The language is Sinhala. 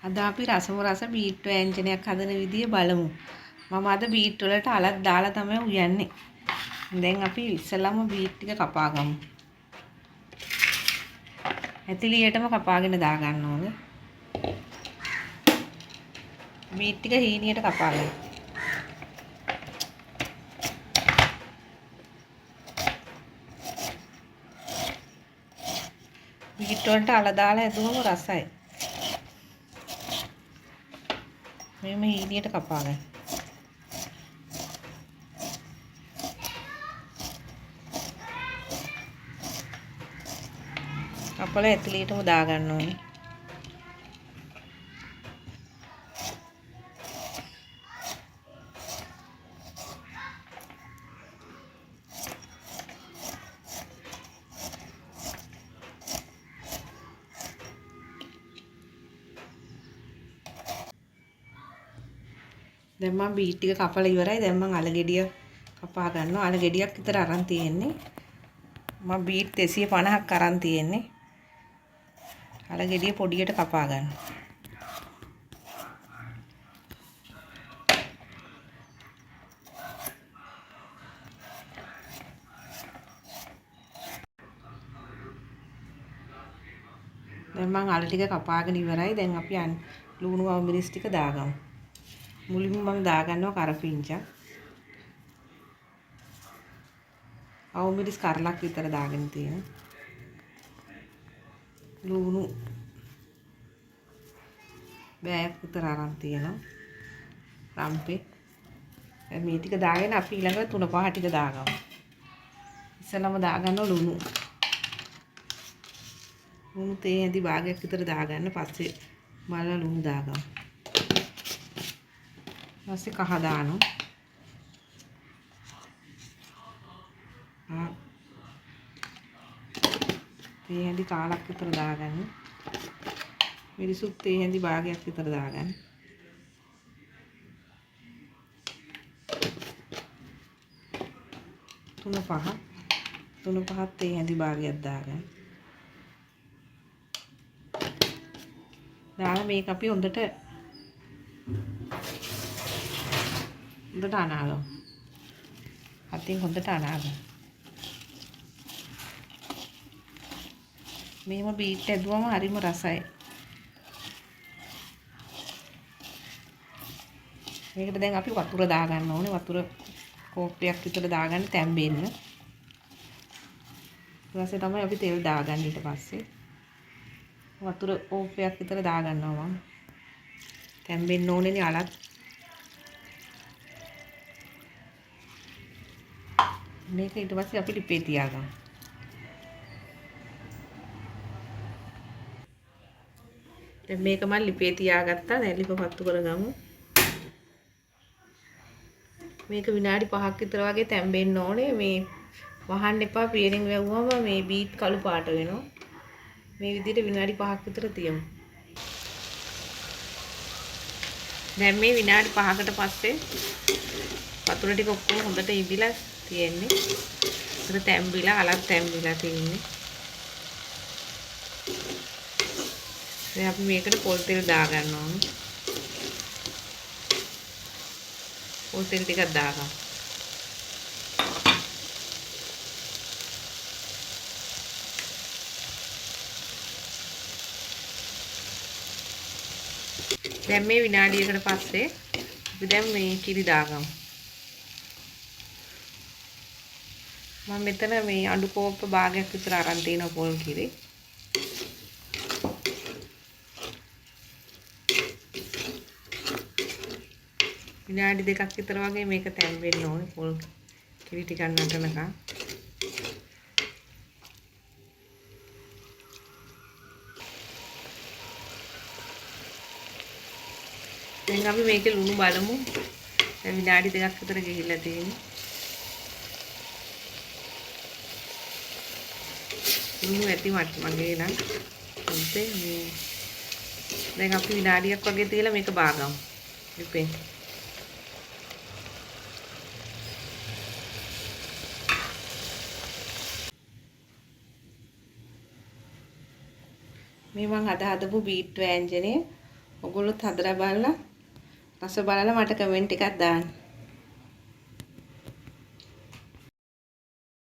අද අපි රසම රස බීට් ව්‍යංජනයක් හදන විදිය බලමු. මම අද බීට් වලට අලක් දාලා තමයි උයන්නේ. දැන් අපි ඉස්සෙල්ලාම බීට් ටික කපා ගමු. ඇතිලියටම කපාගෙන දා ගන්න ඕනේ. බීට් ටික හීනියට කපා ගන්න. බීට් වලට අල දාලා ඇදුවම රසයි. මෙහෙම හීනියට කපා ගන්න. කපලා ඇතිලියටම දා ගන්න ඕනේ. දැන් මම බීට් ටික කපලා ඉවරයි. දැන් මම අල ගෙඩිය කපා ගන්නවා. අල ගෙඩියක් විතර අරන් තියෙන්නේ. මම බීට් 250ක් අරන් තියෙන්නේ. අල ගෙඩිය පොඩියට කපා ගන්න. දැන් මම අල ටික කපාගෙන ඉවරයි. දැන් අපි ලුණු අවමිරිස් ටික දාගමු. මුලින්ම මම දාගන්නවා කරපිංචා. අවමිරිස් කරලක් විතර දාගෙන තියෙනවා. ලුණු බෑයක් විතර අරන් තියෙනවා. රම්පේ. මේ ටික දාගෙන අපි ඊළඟට 3-5 ටික දාගමු. ඉස්සෙල්ලාම දාගන්නවා ලුණු. ලුණු තේ ඇඳි භාගයක් විතර දාගන්න. පස්සේ බලලා ලුණු දාගමු. ඊපස්සේ කහ දානවා. තේ ඇඳි කාලක් විතර දාගන්න. මිරිසුත් තේ ඇඳි භාගයක් විතර දාගන්න. තුන පහක් තේ ඇඳි භාගයක් දාගන්න. දාලා මේක අපි හොඳට අනාගමු. අතින් හොඳට අනාගමු. මේම බීට් ඇදුවම හරිම රසයි. මේකට දැන් අපි වතුර දාගන්න ඕනේ. වතුර කෝප්පයක් විතර දාගන්න තැම්බෙන්න. ඊට පස්සේ තමයි අපි තෙල් දාගන්නේ. ඊට පස්සේ වතුර කෝප්පයක් විතර දාගන්නවා මම. තැම්බෙන්න ඕනේනේ අලත්. මේක ඊට පස්සේ අපි ලිපේ තියාගමු. දැන් මේක මම ලිපේ තියාගත්තා. දැන් ලිප පත්තු කරගමු. මේක විනාඩි 5ක් විතර වගේ තැම්බෙන්න ඕනේ. මේ වහන්න එපා. පියරින් වැව්වම මේ බීට් කළු පාට වෙනවා. මේ විදිහට විනාඩි 5ක් විතර තියමු. දැන් මේ විනාඩි 5කට පස්සේ වතුර ටික ඔක්කොම හොඳට ඉබිලා තියෙන්නේ. ඒක තැම්බිලා අලක් තැම්බිලා තියෙන්නේ. දැන් අපි මේකට පොල් තෙල් දා ගන්න ඕනේ. පොල් තෙල් ටිකක් දාගමු. දැන් මේ විනාඩියකට පස්සේ අපි දැන් මේ කිරි දාගමු. මම මෙතන මේ අඬු කෝප්ප භාගයක් විතර අරන් තියෙන පොල් කිරි. විනාඩි 2ක් විතර වගේ මේක තැම්බෙන්න ඕනේ පොල් කිරි ටිකක් නටනකම්. දැන් අපි මේකේ ලුණු බලමු. දැන් විනාඩි 2ක් විතර ගිහිල්ලා තියෙන්නේ. ලුණු ඇති මගේ නම්. හොඳේ මේ දැන් අපි විනාඩියක් වගේ තියලා මේක බාගමු. ලිපේ. මේ මං හදපු බීට් ව්‍යංජනේ ඔගොල්ලොත් හදලා බලලා රස බලලා මට කමෙන්ට් එකක් දාන්න.